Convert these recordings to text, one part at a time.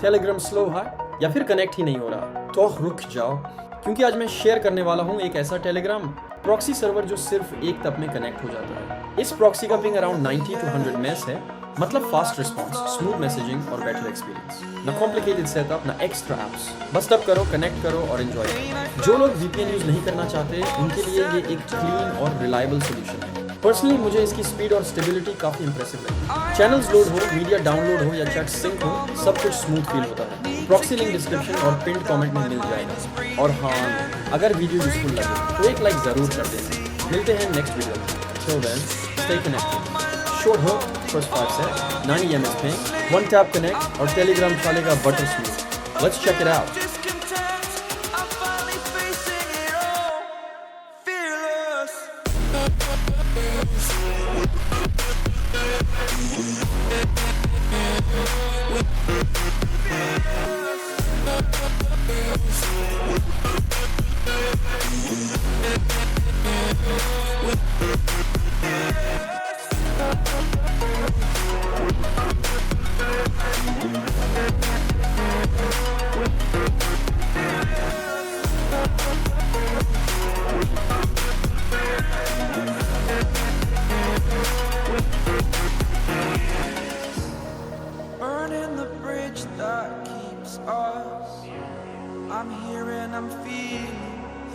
Telegram slow है या फिर कनेक्ट ही नहीं हो रहा, तो रुक जाओ, क्योंकि आज मैं शेयर करने वाला हूँ एक ऐसा टेलीग्राम प्रॉक्सी सर्वर जो सिर्फ एक तब में कनेक्ट हो जाता है। इस प्रॉक्सी का पिंग अराउंड 90 to 100 मेस है, मतलब फास्ट रिस्पॉन्स, स्मूथ मैसेजिंग और बेटर एक्सपीरियंस। ना कॉम्प्लिकेटेड सेटअप, ना एक्स्ट्रा एप्स, बस तब करो, कनेक्ट करो और एंजॉय। जो लोग वीपीएन यूज नहीं करना चाहते उनके लिए ये एक क्लीन और रिलायबल सोल्यूशन है। पर्सनली मुझे इसकी स्पीड और स्टेबिलिटी काफी इंप्रेसिव लगी। चैनल्स लोड हो, मीडिया डाउनलोड हो या चैट सिंक हो, सब कुछ स्मूथ फील होता है। प्रॉक्सी लिंक डिस्क्रिप्शन और पिन कमेंट में मिल जाएगा। और हाँ, अगर वीडियो यूजफुल लगे तो एक लाइक जरूर कर देना। मिलते हैं नेक्स्ट वीडियो में। Till then, stay connected. Short hook, first 5 set, 90 ms ping, 1 tap connect और Telegram चलेगा butter smooth. Let's check it out. I'm here and I'm feeling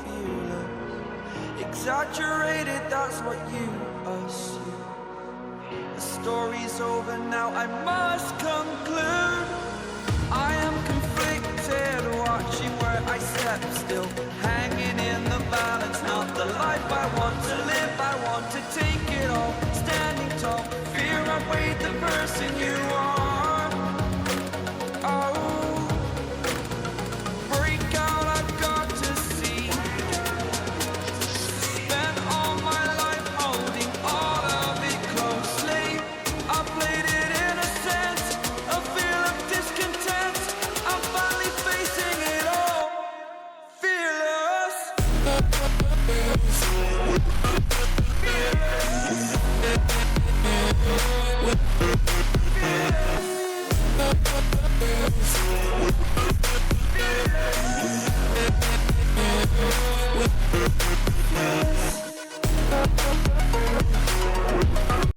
fearless. Exaggerated, that's what you assume. The story's over now, I must conclude. I am conflicted, watching where I step still, hanging in the balance. Not the life I want to live, I want to take it all. Standing tall, fear outweighed the person you are. Oh, with